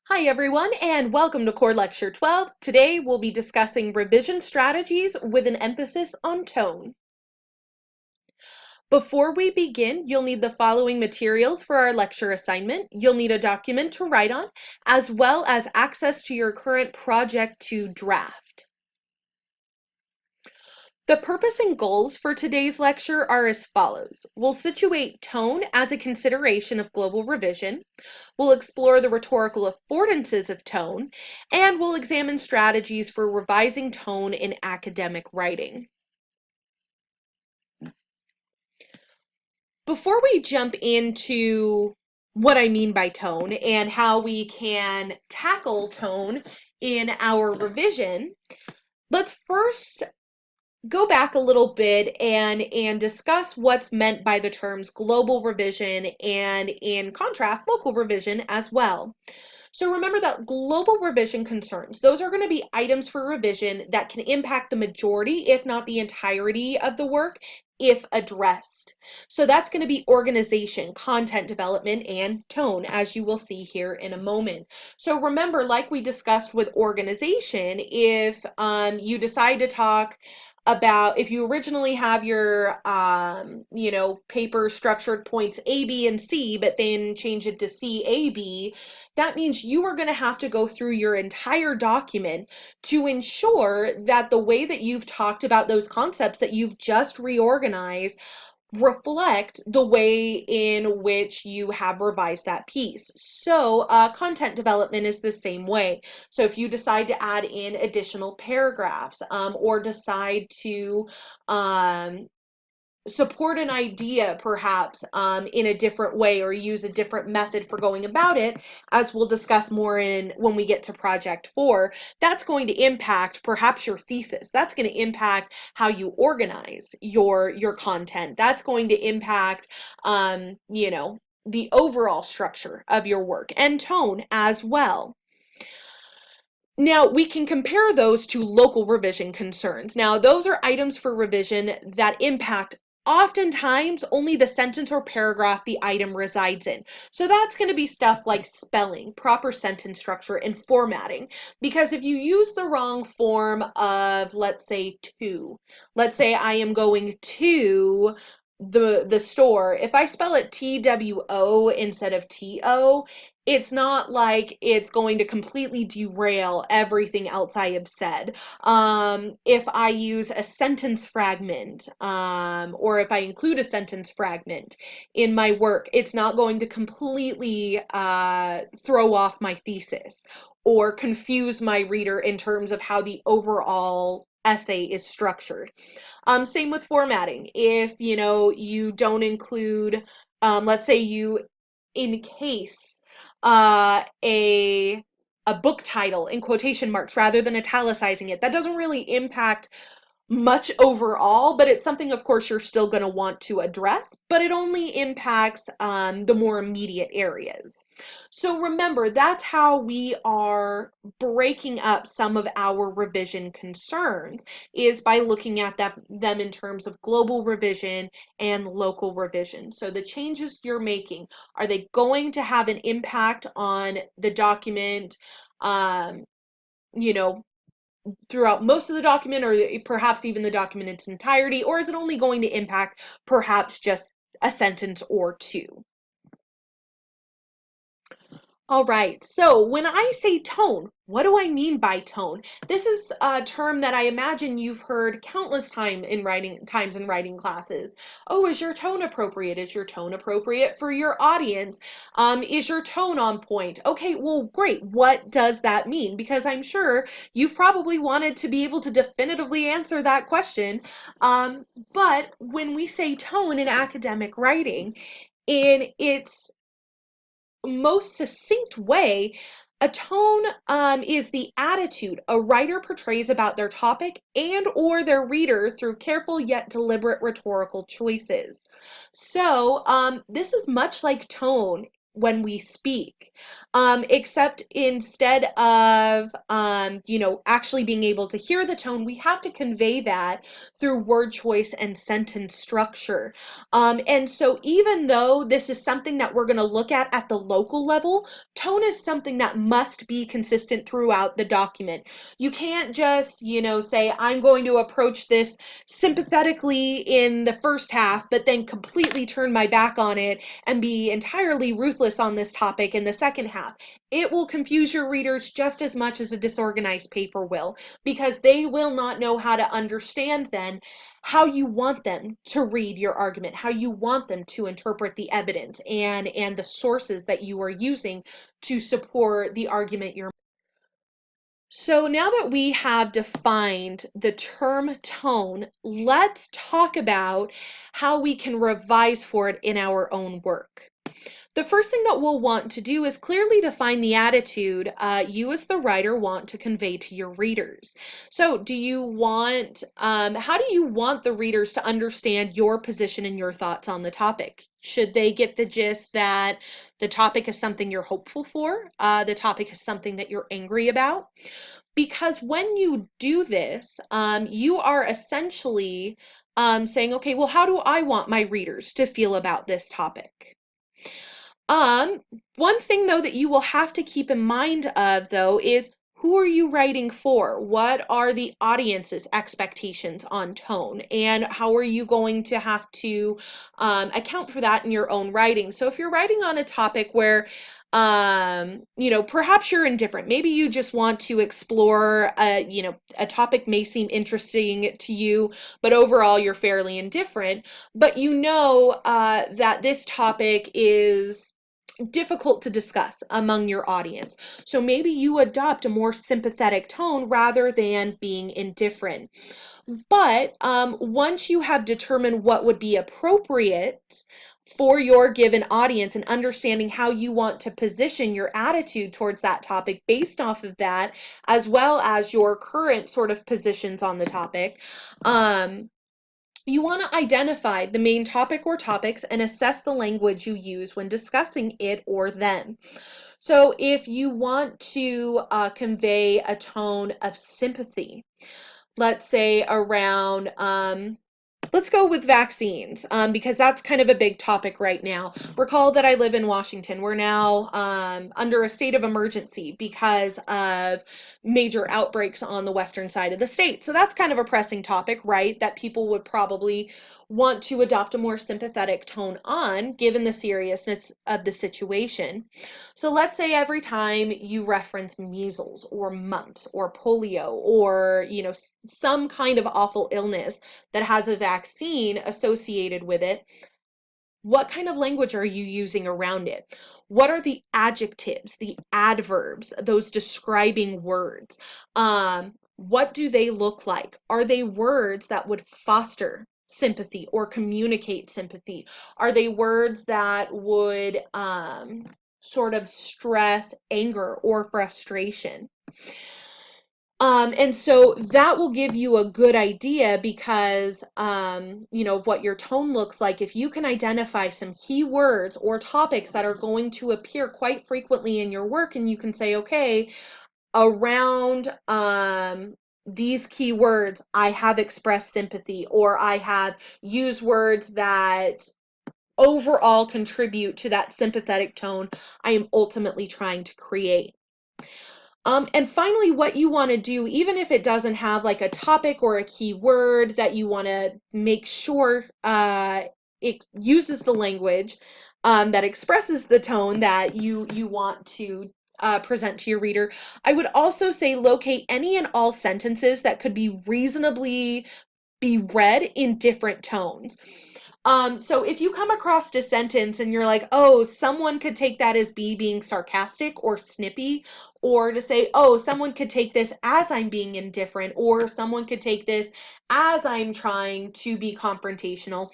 Hi everyone, and welcome to Core Lecture 12. Today we'll be discussing revision strategies with an emphasis on tone. Before we begin, you'll need the following materials for our lecture assignment. You'll need a document to write on, as well as access to your current project to draft. The purpose and goals for today's lecture are as follows. We'll situate tone as a consideration of global revision. We'll explore the rhetorical affordances of tone, and we'll examine strategies for revising tone in academic writing. Before we jump into what I mean by tone and how we can tackle tone in our revision, let's first go back a little bit and discuss what's meant by the terms global revision and, in contrast, local revision as well. So remember that global revision concerns, those are going to be items for revision that can impact the majority, if not the entirety of the work, if addressed. So that's going to be organization, content development, and tone, as you will see here in a moment. So remember, like we discussed with organization, if you decide to talk about, if you originally have your paper structured points A, B, and C, but then change it to C, A, B, that means you are going to have to go through your entire document to ensure that the way that you've talked about those concepts that you've just reorganized reflect the way in which you have revised that piece. So content development is the same way. So if you decide to add in additional paragraphs or decide to support an idea perhaps in a different way or use a different method for going about it, as we'll discuss more in when we get to project 4, that's going to impact perhaps your thesis. That's going to impact how you organize your content. That's going to impact the overall structure of your work and tone as well. Now, we can compare those to local revision concerns. Now, those are items for revision that impact oftentimes only the sentence or paragraph the item resides in. So that's going to be stuff like spelling, proper sentence structure, and formatting. Because if you use the wrong form of, let's say, to, let's say I am going to the store, if I spell it TWO instead of TO, it's not like it's going to completely derail everything else I have said. If I use a sentence fragment, or if I include a sentence fragment in my work, it's not going to completely throw off my thesis or confuse my reader in terms of how the overall essay is structured. Same with formatting. If you don't include, let's say you encase a book title in quotation marks rather than italicizing it. That doesn't really impact much overall, but it's something, of course, you're still going to want to address, but it only impacts the more immediate areas. So remember, that's how we are breaking up some of our revision concerns, is by looking at them in terms of global revision and local revision. So the changes you're making, are they going to have an impact on the document, you know, throughout most of the document, or perhaps even the document in its entirety, or is it only going to impact perhaps just a sentence or two? All right, so when I say tone, what do I mean by tone? This is a term that I imagine you've heard countless times in writing classes. Oh, is your tone appropriate? Is your tone appropriate for your audience? Is your tone on point? Okay, well, great. What does that mean? Because I'm sure you've probably wanted to be able to definitively answer that question. But when we say tone in academic writing, in its most succinct way, a tone is the attitude a writer portrays about their topic and or their reader through careful yet deliberate rhetorical choices. So this is much like tone when we speak, except instead of, actually being able to hear the tone, we have to convey that through word choice and sentence structure. And so even though this is something that we're going to look at the local level, tone is something that must be consistent throughout the document. You can't just, say, I'm going to approach this sympathetically in the first half, but then completely turn my back on it and be entirely ruthless on this topic in the second half. It will confuse your readers just as much as a disorganized paper will, because they will not know how to understand then how you want them to read your argument, how you want them to interpret the evidence and the sources that you are using to support the argument you're. So now that we have defined the term tone, let's talk about how we can revise for it in our own work. The first thing that we'll want to do is clearly define the attitude you as the writer want to convey to your readers. So how do you want the readers to understand your position and your thoughts on the topic? Should they get the gist that the topic is something you're hopeful for? The topic is something that you're angry about? Because when you do this, you are essentially saying, okay, well, how do I want my readers to feel about this topic? Um, One thing though that you will have to keep in mind of though is, who are you writing for? What are the audience's expectations on tone? And how are you going to have to account for that in your own writing? So if you're writing on a topic where perhaps you're indifferent, maybe you just want to explore a topic may seem interesting to you, but overall you're fairly indifferent, but that this topic is difficult to discuss among your audience. So maybe you adopt a more sympathetic tone rather than being indifferent. But once you have determined what would be appropriate for your given audience and understanding how you want to position your attitude towards that topic based off of that, as well as your current sort of positions on the topic, you want to identify the main topic or topics and assess the language you use when discussing it or them. So if you want to convey a tone of sympathy, let's say around let's go with vaccines, because that's kind of a big topic right now. Recall that I live in Washington. We're now under a state of emergency because of major outbreaks on the western side of the state. So that's kind of a pressing topic, right? That people would probably want to adopt a more sympathetic tone on, given the seriousness of the situation. So let's say every time you reference measles or mumps or polio or, some kind of awful illness that has a vaccine associated with it, what kind of language are you using around it? What are the adjectives, the adverbs, those describing words? What do they look like? Are they words that would foster sympathy or communicate sympathy? Are they words that would sort of stress anger or frustration? And so that will give you a good idea because, of what your tone looks like. If you can identify some key words or topics that are going to appear quite frequently in your work, and you can say, okay, around these key words, I have expressed sympathy, or I have used words that overall contribute to that sympathetic tone I am ultimately trying to create. And finally, what you want to do, even if it doesn't have like a topic or a key word that you want to make sure it uses the language that expresses the tone that you want to present to your reader, I would also say locate any and all sentences that could be reasonably be read in different tones. So if you come across a sentence and you're like, oh, someone could take that as being sarcastic or snippy, or to say, oh, someone could take this as I'm being indifferent, or someone could take this as I'm trying to be confrontational.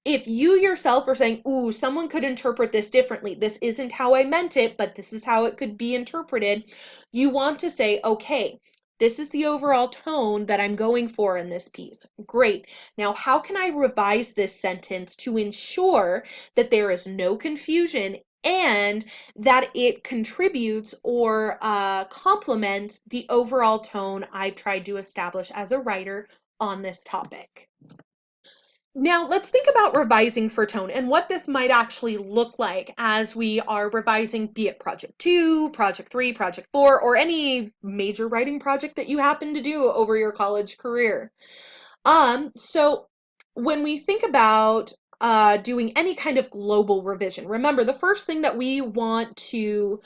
If you yourself are saying, ooh, someone could interpret this differently, this isn't how I meant it, but this is how it could be interpreted, you want to say, okay, this is the overall tone that I'm going for in this piece. Great. Now, how can I revise this sentence to ensure that there is no confusion and that it contributes or complements the overall tone I've tried to establish as a writer on this topic. Now, let's think about revising for tone and what this might actually look like as we are revising, be it project 2, project 3, project 4, or any major writing project that you happen to do over your college career. So when we think about doing any kind of global revision, remember the first thing that we want to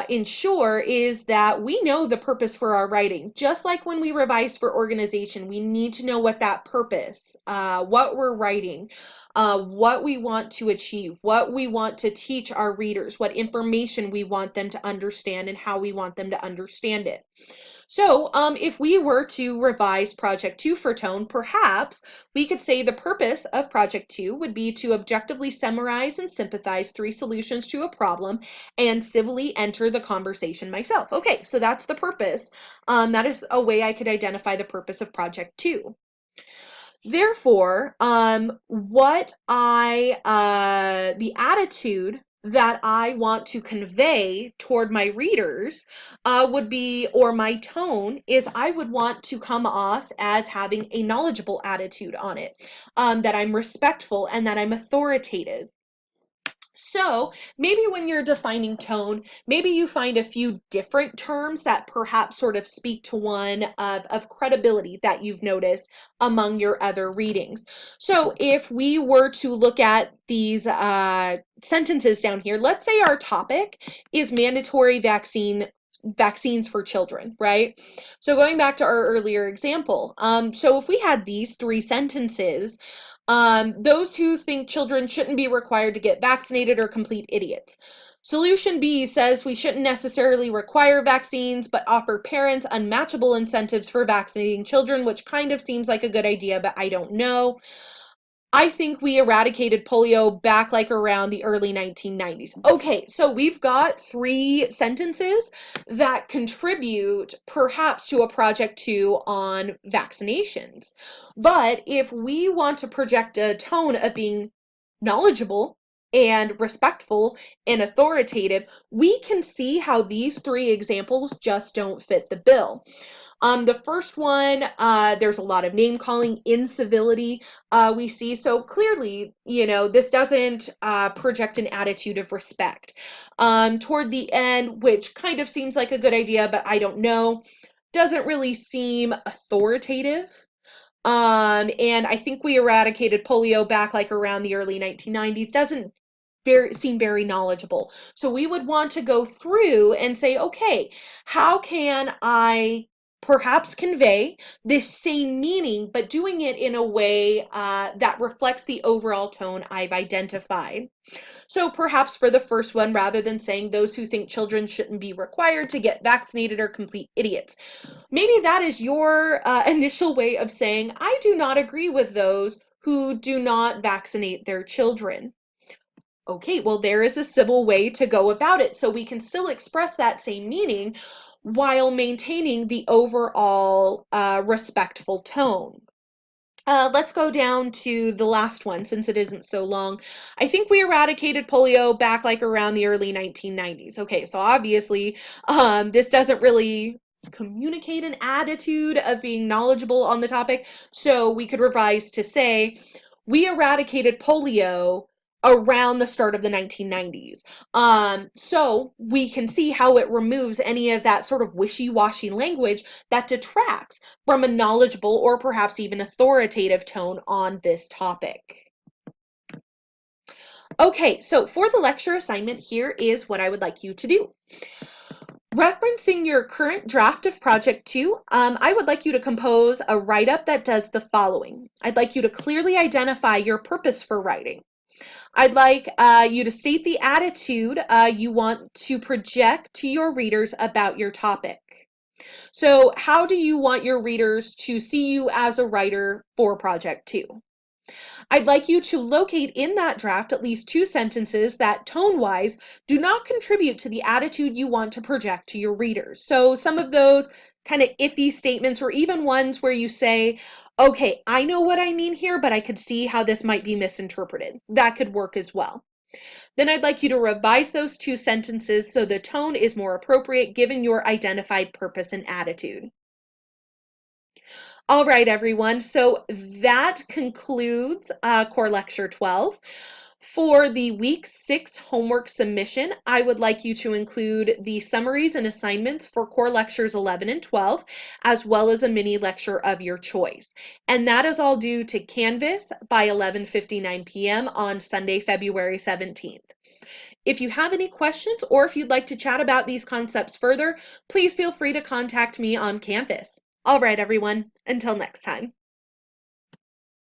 ensure is that we know the purpose for our writing. Just like when we revise for organization, we need to know what that purpose, what we're writing, what we want to achieve, what we want to teach our readers, what information we want them to understand, and how we want them to understand it. So if we were to revise Project 2 for tone, perhaps we could say the purpose of Project 2 would be to objectively summarize and sympathize 3 solutions to a problem and civilly enter the conversation myself. Okay, so that's the purpose. That is a way I could identify the purpose of Project 2. Therefore, the attitude that I want to convey toward my readers would be, or my tone is, I would want to come off as having a knowledgeable attitude on it, that I'm respectful and that I'm authoritative. So maybe when you're defining tone, maybe you find a few different terms that perhaps sort of speak to one of credibility that you've noticed among your other readings. So if we were to look at these sentences down here, let's say our topic is mandatory vaccines for children, right? So going back to our earlier example, so if we had these 3 sentences, those who think children shouldn't be required to get vaccinated are complete idiots. Solution B says we shouldn't necessarily require vaccines, but offer parents unmatchable incentives for vaccinating children, which kind of seems like a good idea, but I don't know. I think we eradicated polio back like around the early 1990s. Okay, so we've got 3 sentences that contribute perhaps to a project 2 on vaccinations. But if we want to project a tone of being knowledgeable and respectful and authoritative, we can see how these 3 examples just don't fit the bill. The first one, there's a lot of name calling, incivility we see. So clearly, this doesn't project an attitude of respect. Toward the end, which kind of seems like a good idea, but I don't know, doesn't really seem authoritative. And I think we eradicated polio back like around the early 1990s. Doesn't seem very knowledgeable. So we would want to go through and say, okay, how can I perhaps convey this same meaning, but doing it in a way that reflects the overall tone I've identified? So perhaps for the first one, rather than saying those who think children shouldn't be required to get vaccinated are complete idiots, maybe that is your initial way of saying, I do not agree with those who do not vaccinate their children. Okay, well, there is a civil way to go about it. So we can still express that same meaning while maintaining the overall respectful tone. Let's go down to the last one since it isn't so long. I think we eradicated polio back like around the early 1990s. Okay, so obviously this doesn't really communicate an attitude of being knowledgeable on the topic. So we could revise to say, we eradicated polio around the start of the 1990s. So we can see how it removes any of that sort of wishy-washy language that detracts from a knowledgeable or perhaps even authoritative tone on this topic. Okay, so for the lecture assignment, here is what I would like you to do. Referencing your current draft of Project 2, I would like you to compose a write-up that does the following. I'd like you to clearly identify your purpose for writing. I'd like you to state the attitude you want to project to your readers about your topic. So how do you want your readers to see you as a writer for Project 2? I'd like you to locate in that draft at least 2 sentences that tone-wise do not contribute to the attitude you want to project to your readers. So some of those kind of iffy statements, or even ones where you say, okay, I know what I mean here, but I could see how this might be misinterpreted. That could work as well. Then I'd like you to revise those 2 sentences so the tone is more appropriate given your identified purpose and attitude. All right, everyone. So that concludes Core Lecture 12. For the week 6 homework submission, I would like you to include the summaries and assignments for core lectures 11 and 12, as well as a mini lecture of your choice. And that is all due to Canvas by 11:59 p.m. on Sunday, February 17th. If you have any questions or if you'd like to chat about these concepts further, please feel free to contact me on Canvas. All right, everyone, until next time.